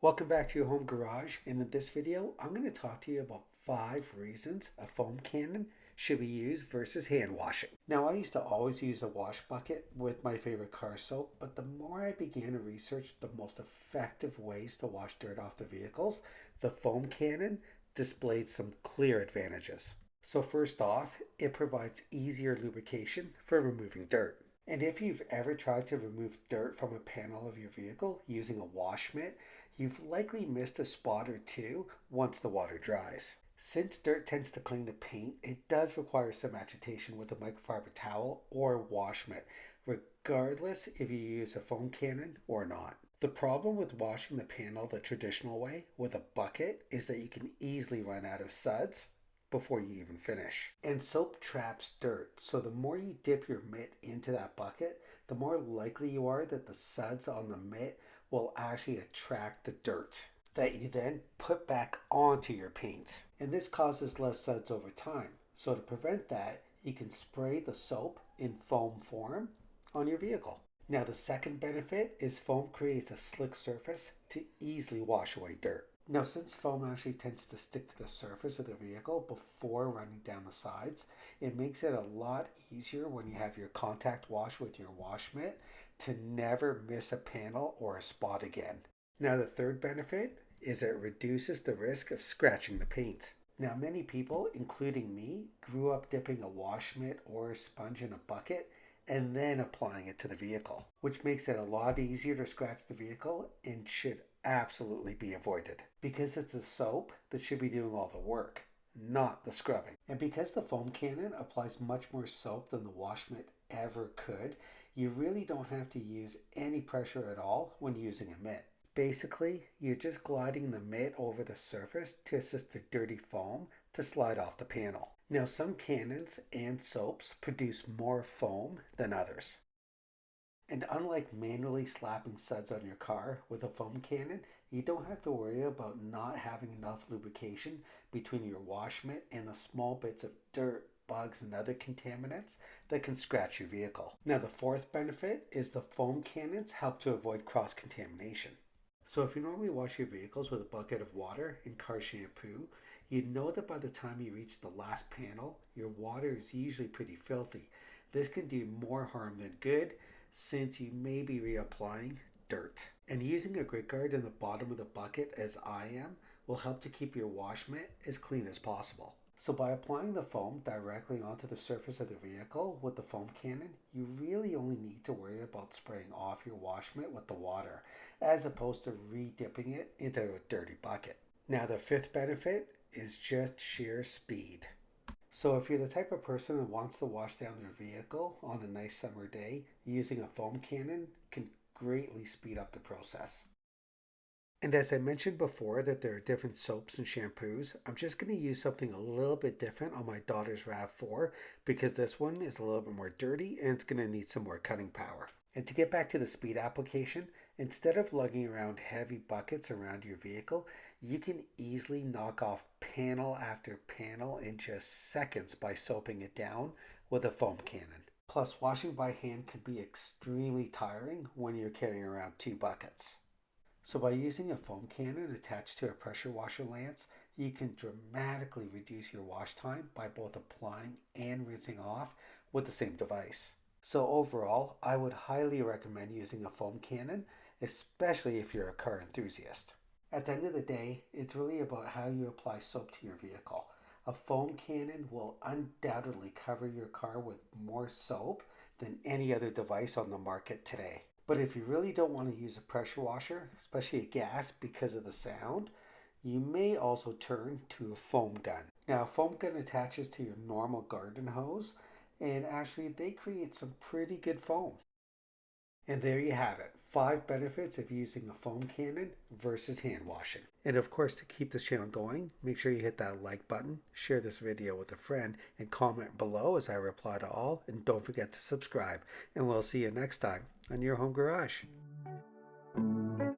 Welcome back to your home garage, and in this video I'm going to talk to you about 5 reasons a foam cannon should be used versus hand washing. Now, I used to always use a wash bucket with my favorite car soap, but the more I began to research the most effective ways to wash dirt off the vehicles, the foam cannon displayed some clear advantages. So first off, it provides easier lubrication for removing dirt. And if you've ever tried to remove dirt from a panel of your vehicle using a wash mitt, you've likely missed a spot or two once the water dries. Since dirt tends to cling to paint, it does require some agitation with a microfiber towel or wash mitt, regardless if you use a foam cannon or not. The problem with washing the panel the traditional way with a bucket is that you can easily run out of suds before you even finish. And soap traps dirt, so the more you dip your mitt into that bucket, the more likely you are that the suds on the mitt will actually attract the dirt that you then put back onto your paint. And this causes less suds over time. So to prevent that, you can spray the soap in foam form on your vehicle. Now, the second benefit is foam creates a slick surface to easily wash away dirt. Now, since foam actually tends to stick to the surface of the vehicle before running down the sides, it makes it a lot easier when you have your contact wash with your wash mitt to never miss a panel or a spot again. Now, the third benefit is it reduces the risk of scratching the paint. Now, many people, including me, grew up dipping a wash mitt or a sponge in a bucket and then applying it to the vehicle, which makes it a lot easier to scratch the vehicle and should absolutely be avoided, because it's a soap that should be doing all the work, not the scrubbing. And because the foam cannon applies much more soap than the wash mitt ever could, you really don't have to use any pressure at all when using a mitt. Basically, you're just gliding the mitt over the surface to assist the dirty foam to slide off the panel. Now, some cannons and soaps produce more foam than others. And unlike manually slapping suds on your car with a foam cannon, you don't have to worry about not having enough lubrication between your wash mitt and the small bits of dirt, bugs, and other contaminants that can scratch your vehicle. Now, the fourth benefit is the foam cannons help to avoid cross-contamination. So if you normally wash your vehicles with a bucket of water and car shampoo, you know that by the time you reach the last panel, your water is usually pretty filthy. This can do more harm than good, since you may be reapplying dirt. And using a grit guard in the bottom of the bucket, as I am, will help to keep your wash mitt as clean as possible. So by applying the foam directly onto the surface of the vehicle with the foam cannon, you really only need to worry about spraying off your wash mitt with the water, as opposed to re-dipping it into a dirty bucket. Now, the fifth benefit is just sheer speed. So if you're the type of person that wants to wash down their vehicle on a nice summer day, using a foam cannon can greatly speed up the process. And as I mentioned before that there are different soaps and shampoos, I'm just going to use something a little bit different on my daughter's RAV4 because this one is a little bit more dirty and it's going to need some more cutting power. And to get back to the speed application, instead of lugging around heavy buckets around your vehicle, you can easily knock off panel after panel in just seconds by soaping it down with a foam cannon. Plus, washing by hand can be extremely tiring when you're carrying around 2 buckets. So by using a foam cannon attached to a pressure washer lance, you can dramatically reduce your wash time by both applying and rinsing off with the same device. So overall, I would highly recommend using a foam cannon, especially if you're a car enthusiast. At the end of the day, it's really about how you apply soap to your vehicle. A foam cannon will undoubtedly cover your car with more soap than any other device on the market today. But if you really don't want to use a pressure washer, especially a gas because of the sound, you may also turn to a foam gun. Now, a foam gun attaches to your normal garden hose, and actually they create some pretty good foam. And there you have it, 5 benefits of using a foam cannon versus hand washing. And of course, to keep this channel going, make sure you hit that like button, share this video with a friend, and comment below as I reply to all. And don't forget to subscribe. And we'll see you next time on your home garage.